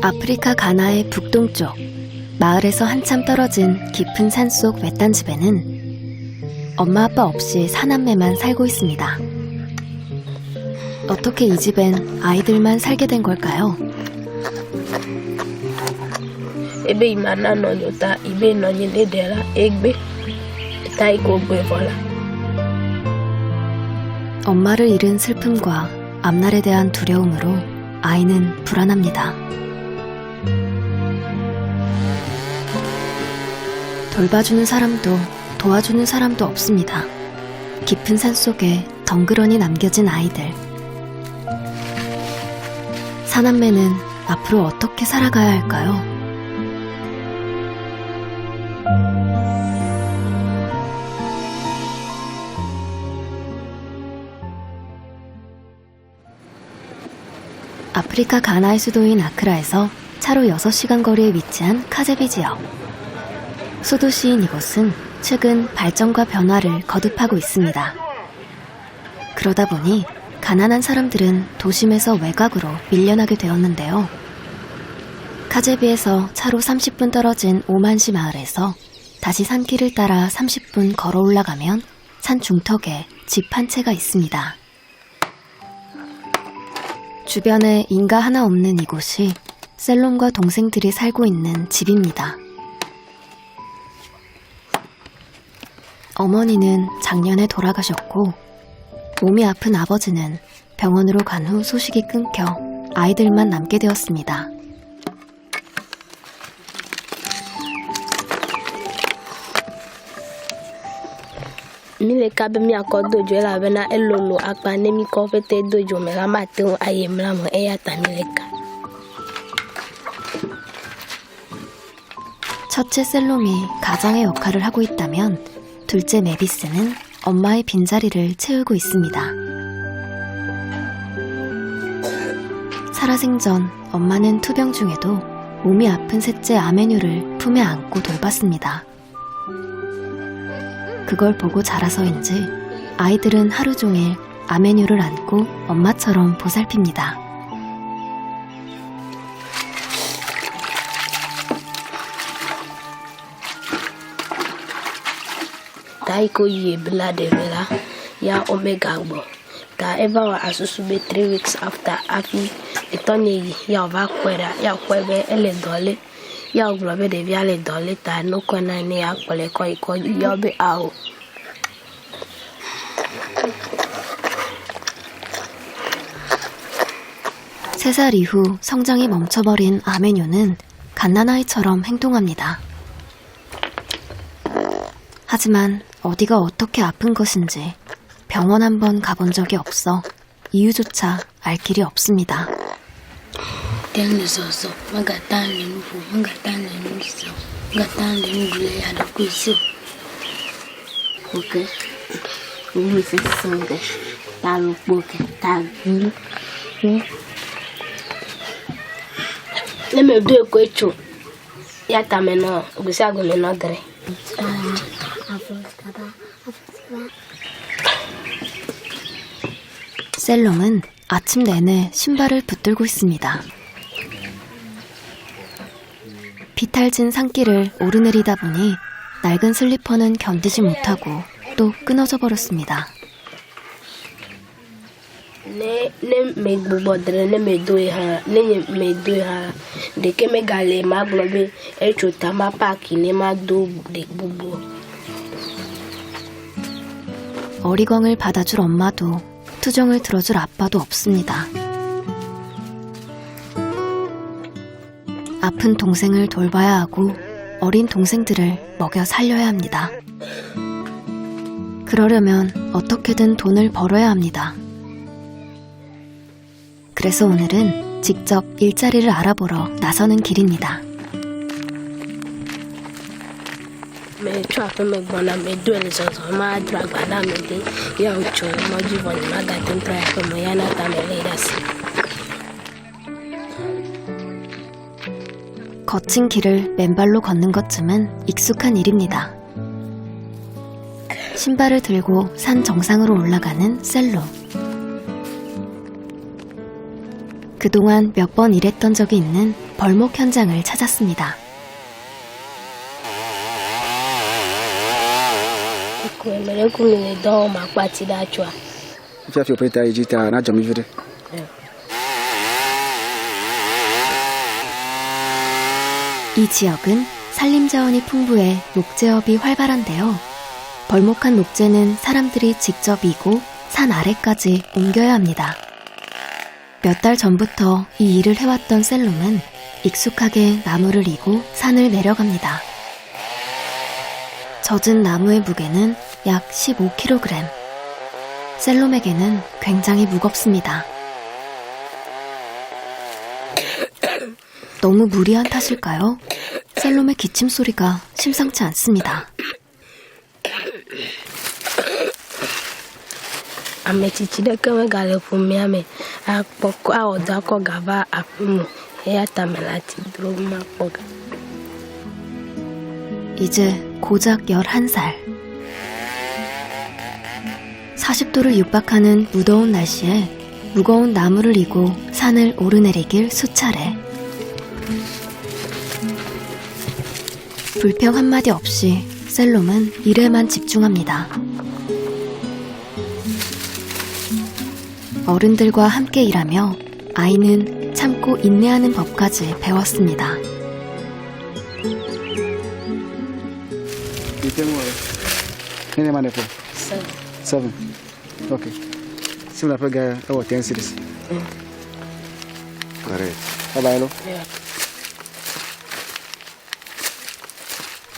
아프리카 가나의 북동쪽 마을에서 한참 떨어진 깊은 산속 외딴 집에는 엄마 아빠 없이 사남매만 살고 있습니다. 어떻게 이 집엔 아이들만 살게 된 걸까요? 엄마를 잃은 슬픔과 앞날에 대한 두려움으로 아이는 불안합니다. 돌봐주는 사람도 도와주는 사람도 없습니다. 깊은 산속에 덩그러니 남겨진 아이들. 사남매는 앞으로 어떻게 살아가야 할까요? 아프리카 가나의 수도인 아크라에서 차로 6시간 거리에 위치한 카제비 지역. 소도시인 이곳은 최근 발전과 변화를 거듭하고 있습니다. 그러다 보니 가난한 사람들은 도심에서 외곽으로 밀려나게 되었는데요. 카제비에서 차로 30분 떨어진 오만시 마을에서 다시 산길을 따라 30분 걸어 올라가면 산 중턱에 집 한 채가 있습니다. 주변에 인가 하나 없는 이곳이 셀롬과 동생들이 살고 있는 집입니다. 어머니는 작년에 돌아가셨고 몸이 아픈 아버지는 병원으로 간 후 소식이 끊겨 아이들만 남게 되었습니다. 첫째 셀롬이 가장의 역할을 하고 있다면 둘째 메비스는 엄마의 빈자리를 채우고 있습니다. 살아생전 엄마는 투병 중에도 몸이 아픈 셋째 아메뉴를 품에 안고 돌봤습니다. 그걸 보고 자라서인지 아이들은 하루 종일 아메뉴를 안고 엄마처럼 보살핍니다. Taiko ye blood vela ya omega bo. Ta ever asusu be 3 weeks after afi etonye ya va kwera ya kwebe ele dole ya oglobe de via le dole ta no kona ni akole ko iko yo be awo. 세 살 이후 성장이 멈춰버린 아메뉴는 갓난아이처럼 행동합니다. 하지만 어디가 어떻게 아픈 것인지 병원 한번 가본 적이 없어 이유조차 알 길이 없습니다. 셀롬은 아침 내내 신발을 붙들고 있습니다. 비탈진 산길을 오르내리다 보니 낡은 슬리퍼는 견디지 못하고 또 끊어져 버렸습니다. 어리광을 받아줄 엄마도 투정을 들어줄 아빠도 없습니다. 아픈 동생을 돌봐야 하고 어린 동생들을 먹여 살려야 합니다. 그러려면 어떻게든 돈을 벌어야 합니다. 그래서 오늘은 직접 일자리를 알아보러 나서는 길입니다. 거친 길을 맨발로 걷는 것쯤은 익숙한 일입니다. 신발을 들고 산 정상으로 올라가는 셀롬. 그동안 몇 번 일했던 적이 있는 벌목 현장을 찾았습니다. 이 지역은 산림자원이 풍부해 녹제업이 활발한데요. 벌목한 녹제는 사람들이 직접 이고 산 아래까지 옮겨야 합니다. 몇 달 전부터 이 일을 해왔던 셀롬은 익숙하게 나무를 이고 산을 내려갑니다. 젖은 나무의 무게는 약 15kg. 셀롬에게는 굉장히 무겁습니다. 너무 무리한 탓일까요? 셀롬의 기침 소리가 심상치 않습니다. 이제 고작 11살. 40도를 육박하는 무더운 날씨에 무거운 나무를 이고 산을 오르내리길 수차례. 불평 한마디 없이 셀롬은 일에만 집중합니다. 어른들과 함께 일하며 아이는 참고 인내하는 법까지 배웠습니다. Seven. Okay. Similar program. 10 cities. Correct. Bye-bye.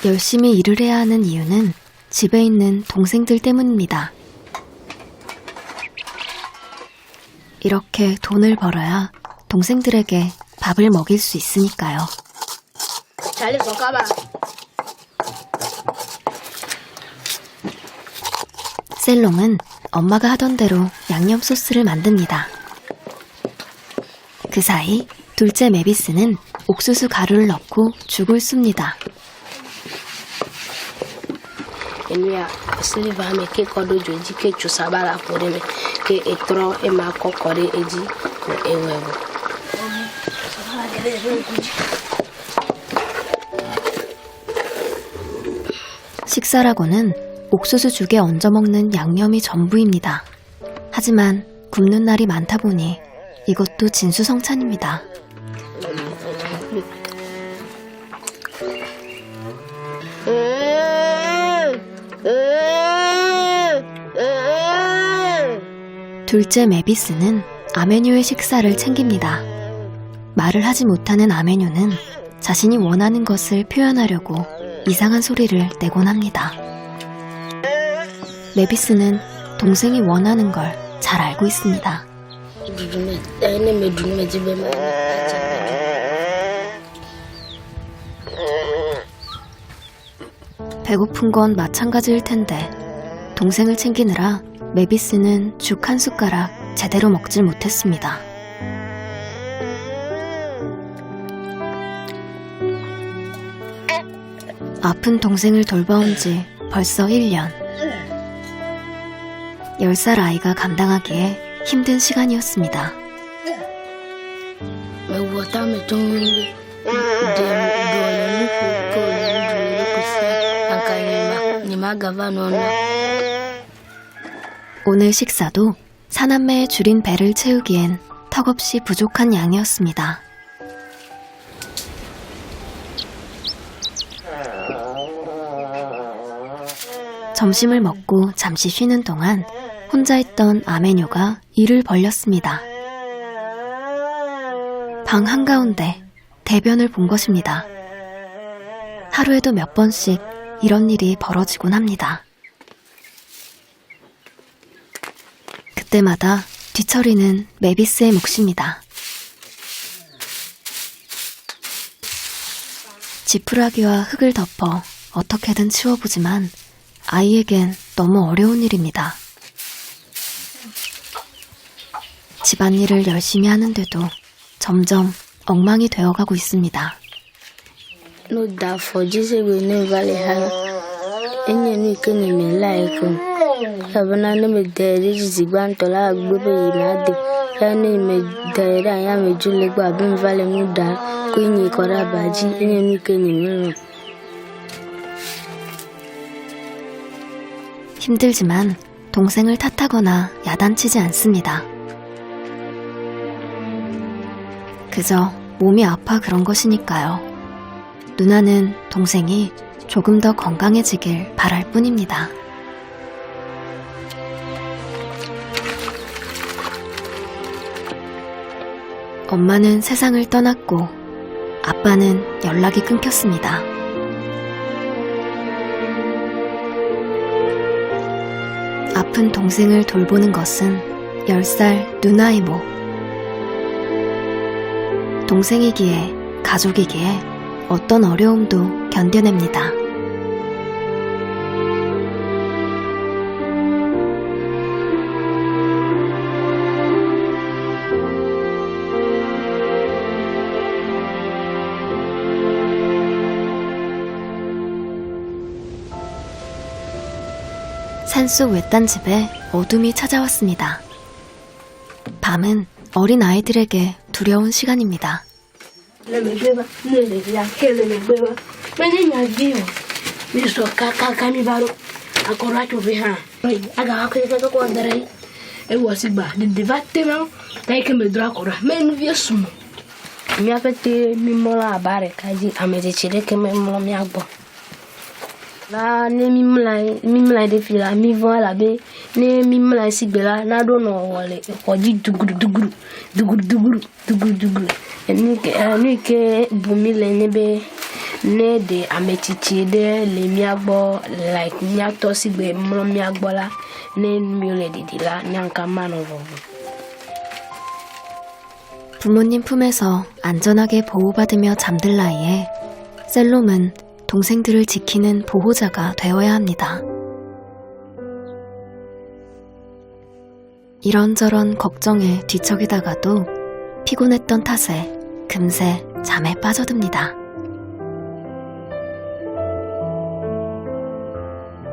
열심히 일을 해야 하는 이유는 집에 있는 동생들 때문입니다. 이렇게 돈을 벌어야 동생들에게 밥을 먹일 수 있으니까요. 셀롬은 엄마가 하던 대로 양념 소스를 만듭니다. 그 사이 둘째 메비스는 옥수수 가루를 넣고 죽을 씁니다. 식사라고는 옥수수 죽에 얹어 먹는 양념이 전부입니다. 하지만 굶는 날이 많다 보니 이것도 진수성찬입니다. 둘째 메비스는 아메뉴의 식사를 챙깁니다. 말을 하지 못하는 아메뉴는 자신이 원하는 것을 표현하려고 이상한 소리를 내곤 합니다. 메비스는 동생이 원하는 걸 잘 알고 있습니다. 배고픈 건 마찬가지일 텐데 동생을 챙기느라 메비스는 죽 한 숟가락 제대로 먹질 못했습니다. 아픈 동생을 돌봐온 지 벌써 1년. 10살 아이가 감당하기에 힘든 시간이었습니다. 오늘 식사도 사남매의 줄인 배를 채우기엔 턱없이 부족한 양이었습니다. 점심을 먹고 잠시 쉬는 동안 혼자 있던 아메뇨가 이를 벌렸습니다. 방 한가운데 대변을 본 것입니다. 하루에도 몇 번씩 이런 일이 벌어지곤 합니다. 그때마다 뒤처리는 메비스의 몫입니다. 지푸라기와 흙을 덮어 어떻게든 치워보지만 아이에겐 너무 어려운 일입니다. 집안일을 열심히 하는데도 점점 엉망이 되어가고 있습니다. yani me daira ya me jule gba bi vale muda ko yin ko ra baji yin mi ke yin. 힘들지만 동생을 탓하거나 야단치지 않습니다. 그저 몸이 아파 그런 것이니까요. 누나는 동생이 조금 더 건강해지길 바랄 뿐입니다. 엄마는 세상을 떠났고 아빠는 연락이 끊겼습니다. 아픈 동생을 돌보는 것은 10살 누나의 몫. 동생이기에 가족이기에 어떤 어려움도 견뎌냅니다. 산속 외딴 집에 어둠이 찾아왔습니다. 밤은 어린 아이들에게 두려운 시간입니다. La ne mimla de fila mi vont la be ne mimla sigbela na do no wole ko ji duguru ni ke bumile ne be ne de ametichi de le miagbo like miato sigbe mo miagbo la ne miole de la nyanka manovo. 부모님 품에서 안전하게 보호받으며 잠들 나이에 셀롬은 동생들을 지키는 보호자가 되어야 합니다. 이런저런 걱정에 뒤척이다가도 피곤했던 탓에 금세 잠에 빠져듭니다.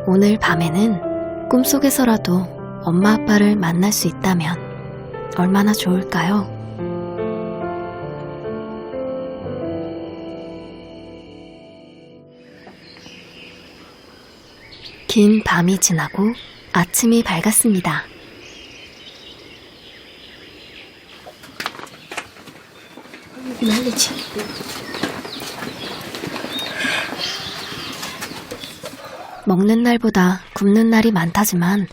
오늘 밤에는 꿈속에서라도 엄마 아빠를 만날 수 있다면 얼마나 좋을까요? 긴 밤이 지나고 아침이 밝았습니다. 먹는 날보다 굶는 날이 많다지만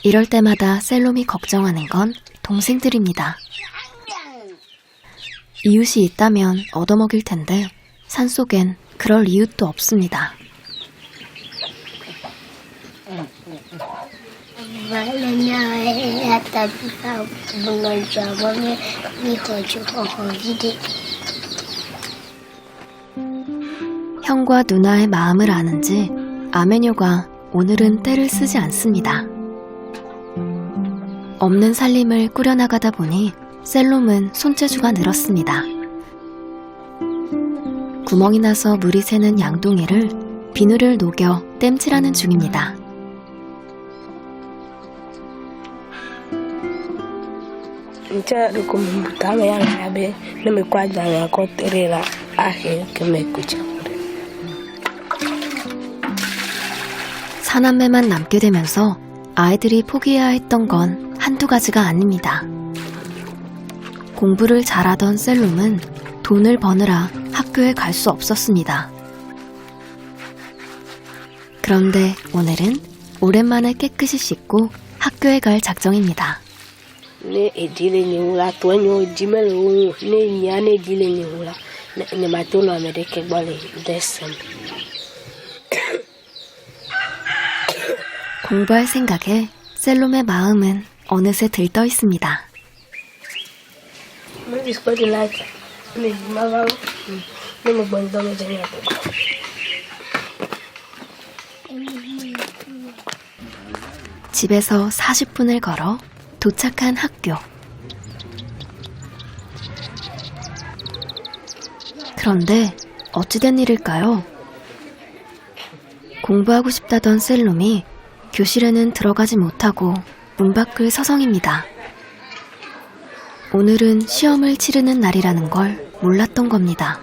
이럴 때마다 셀롬이 걱정하는 건 동생들입니다. 이웃이 있다면 얻어먹일 텐데 산속엔 그럴 이웃도 없습니다. 형과 누나의 마음을 아는지 아메뇨가 오늘은 떼를 쓰지 않습니다. 없는 살림을 꾸려나가다 보니 셀롬은 손재주가 늘었습니다. 구멍이 나서 물이 새는 양동이를 비누를 녹여 땜질하는 중입니다. Ncha ko mbuta ya ngabe ne me kwa janga ko terera ahe ke me kucha. 사남매만 남게 되면서 아이들이 포기해야 했던 건 한두 가지가 아닙니다. 공부를 잘하던 셀롬은 돈을 버느라 학교에 갈 수 없었습니다. 그런데 오늘은 오랜만에 깨끗이 씻고 학교에 갈 작정입니다. Ne edile ni wula tonyo jimele wo ne nyane edile ni wula ne matono amerike gbole desem. 공부할 생각에 셀롬의 마음은 어느새 들떠 있습니다. Me discuti la ne mava ne mo bondo me jenya. 집에서 40분을 걸어 도착한 학교. 그런데 어찌된 일일까요? 공부하고 싶다던 셀롬이 교실에는 들어가지 못하고 문 밖을 서성입니다. 오늘은 시험을 치르는 날이라는 걸 몰랐던 겁니다.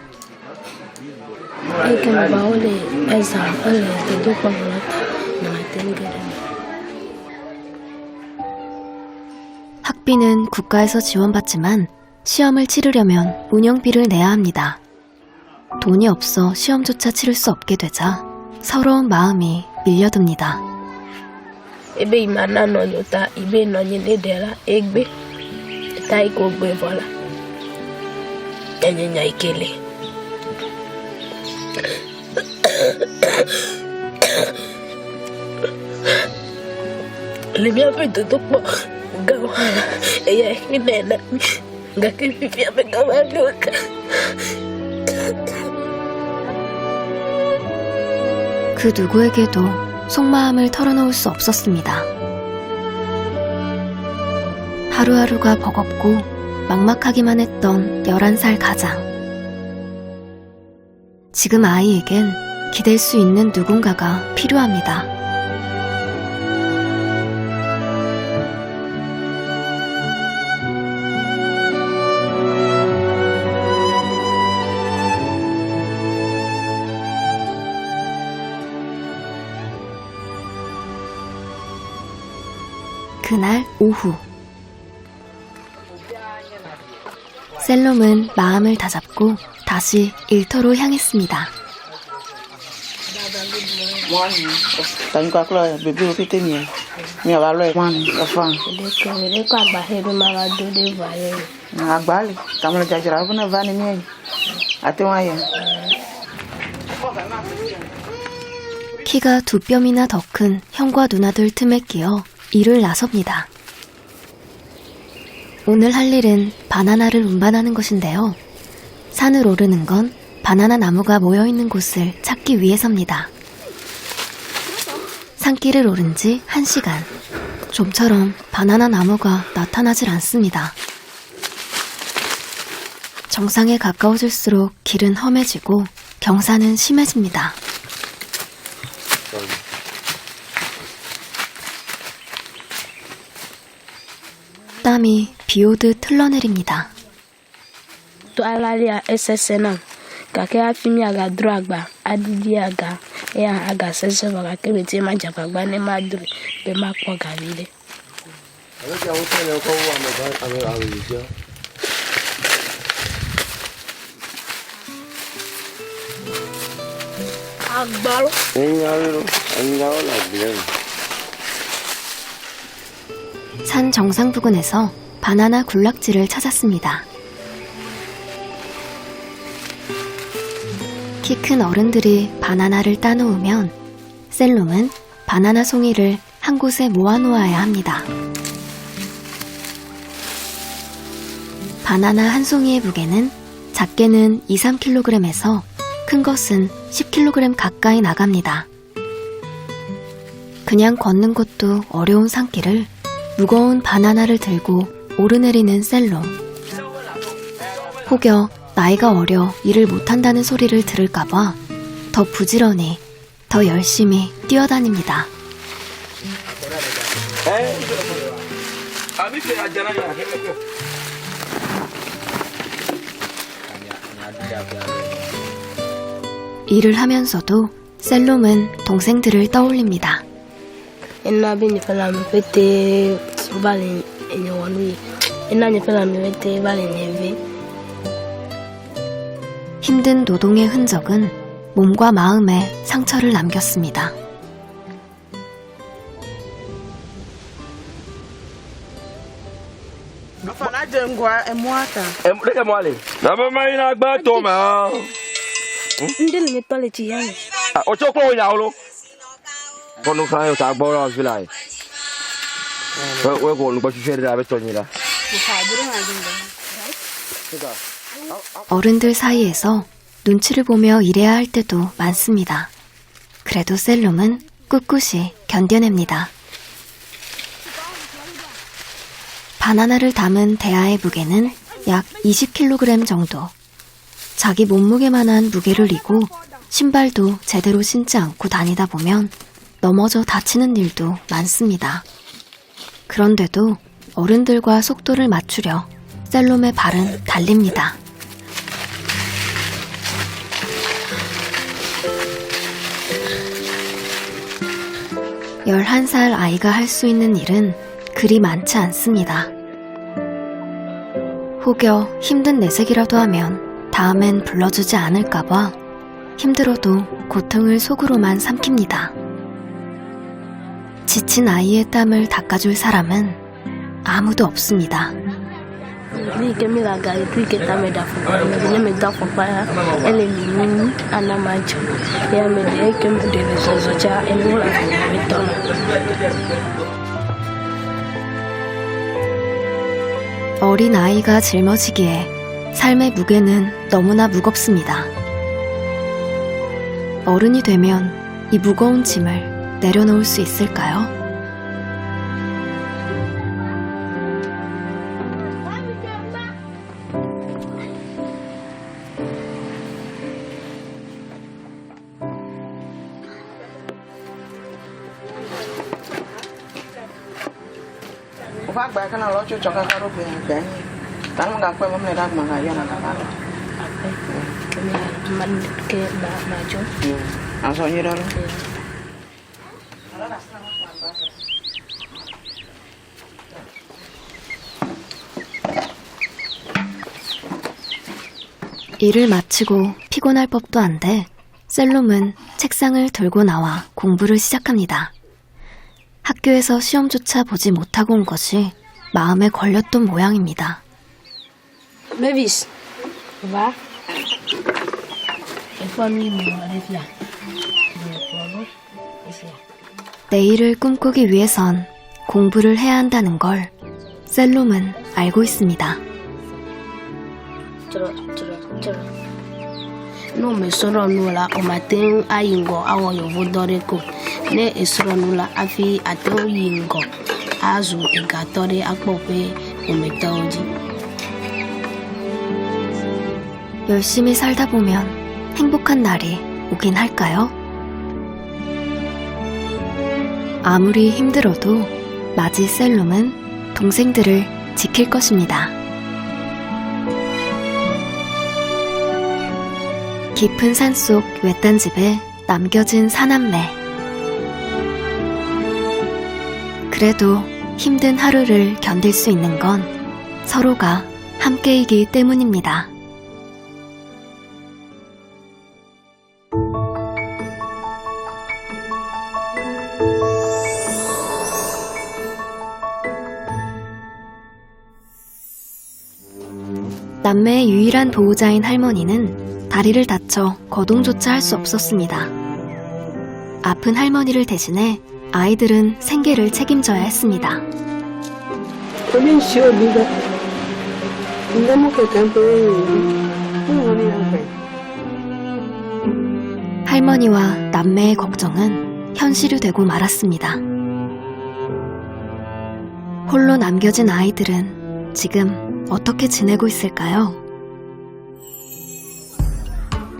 이렇게 마을에 에서 얼른 도망갔다 나한테는 그래. 학비는 국가에서 지원받지만 시험을 치르려면 운영비를 내야 합니다. 돈이 없어 시험조차 치를 수 없게 되자 서러운 마음이 밀려듭니다. Ebe imana nonyota ibe nonye nedera egbe ta iko gbe bola enyenya ikele le bien fait de to po gawa eya hinena ngake fifi abe gawa loka 그 누구에게도 속마음을 털어놓을 수 없었습니다. 하루하루가 버겁고 막막하기만 했던 11살 가장. 지금 아이에겐 기댈 수 있는 누군가가 필요합니다. 그날 오후 셀롬은 마음을 다잡고 다시 일터로 향했습니다. de ko agba heru mama do de vale 키가 2뼘이나 더 큰 형과 누나들 틈에 끼어 일을 나섭니다. 오늘 할 일은 바나나를 운반하는 것인데요. 산을 오르는 건 바나나 나무가 모여있는 곳을 찾기 위해서입니다. 산길을 오른 지 1시간. 좀처럼 바나나 나무가 나타나질 않습니다. 정상에 가까워질수록 길은 험해지고 경사는 심해집니다. 땀이 비오듯 흘러내립니다. to alalia SSN kake afimi aga dragba adidi aga ya aga sese baga kebeti ma japagba ne madru be ma po gavide agbalo 산 정상 부근에서 바나나 군락지를 찾았습니다. 키 큰 어른들이 바나나를 따놓으면 셀롬은 바나나 송이를 한 곳에 모아놓아야 합니다. 바나나 한 송이의 무게는 작게는 2-3kg에서 큰 것은 10kg 가까이 나갑니다. 그냥 걷는 것도 어려운 산길을 무거운 바나나를 들고 오르내리는 셀롬. 혹여 나이가 어려 일을 못한다는 소리를 들을까봐 더 부지런히, 더 열심히 뛰어다닙니다. 일을 하면서도 셀롬은 동생들을 떠올립니다. enna bi ni fela mi fete bale enyewonu enna ni fela mi fete bale neve 힘든 노동의 흔적은 몸과 마음에 상처를 남겼습니다. ndele mi tole ti yan 어른들 사이에서 눈치를 보며 일해야 할 때도 많습니다. 그래도 셀롬은 꿋꿋이 견뎌냅니다. 바나나를 담은 대야의 무게는 약 20kg 정도. 자기 몸무게만한 무게를 이고 신발도 제대로 신지 않고 다니다 보면 넘어져 다치는 일도 많습니다. 그런데도 어른들과 속도를 맞추려 셀롬의 발은 달립니다. 11살 아이가 할 수 있는 일은 그리 많지 않습니다. 혹여 힘든 내색이라도 하면 다음엔 불러주지 않을까봐 힘들어도 고통을 속으로만 삼킵니다. 지친 아이의 땀을 닦아줄 사람은 아무도 없습니다. 어린 아이가 짊어지기에 삶의 무게는 너무나 무겁습니다. 어른이 되면 이 무거운 짐을 내려놓을 수 있을까요? Phát bài cái nào đó cho các con về cái tặng gặp quay mắm này ra mà gài ra là các bạn mình kia mà chú ăn sao như đó luôn. 일을 마치고 피곤할 법도 한데 셀롬은 책상을 들고 나와 공부를 시작합니다. 학교에서 시험조차 보지 못하고 온 것이 마음에 걸렸던 모양입니다. Mavis, va? 내일을 꿈꾸기 위해선 공부를 해야 한다는 걸 셀롬은 알고 있습니다. No me soro nula o maten ayingo awo yovo doreko ne esoro nula afi aten yingo azu igatore akpope ometoji. 열심히 살다 보면 행복한 날이 오긴 할까요? 아무리 힘들어도 마지 셀롬은 동생들을 지킬 것입니다. 깊은 산속 외딴 집에 남겨진 사남매. 그래도 힘든 하루를 견딜 수 있는 건 서로가 함께이기 때문입니다. 남매의 유일한 보호자인 할머니는 다리를 다쳐 거동조차 할 수 없었습니다. 아픈 할머니를 대신해 아이들은 생계를 책임져야 했습니다. 할머니와 남매의 걱정은 현실이 되고 말았습니다. 홀로 남겨진 아이들은 지금 어떻게 지내고 있을까요?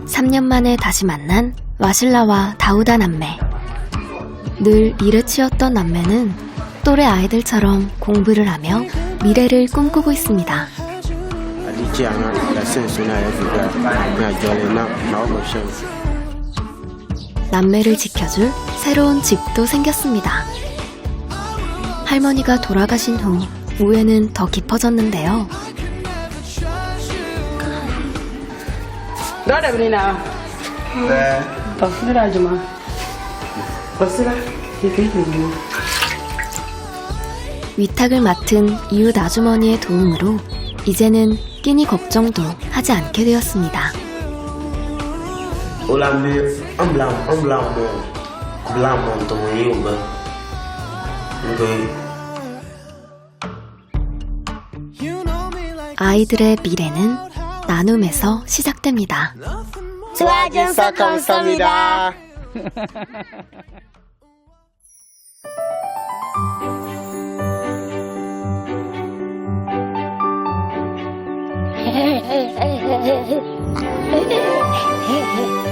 3년 만에 다시 만난 와실라와 다우다 남매. 늘 일에 치였던 남매는 또래 아이들처럼 공부를 하며 미래를 꿈꾸고 있습니다. 남매를 지켜줄 새로운 집도 생겼습니다. 할머니가 돌아가신 후 오해는 더 깊어졌는데요. 위탁을 맡은 이웃 아주머니의 도움으로 이제는 끼니 걱정도 하지 않게 되었습니다. 아이들의 미래는 나눔에서 시작됩니다. 수고하셨습니다. 감사합니다. Hey, hey, hey, hey, hey, hey.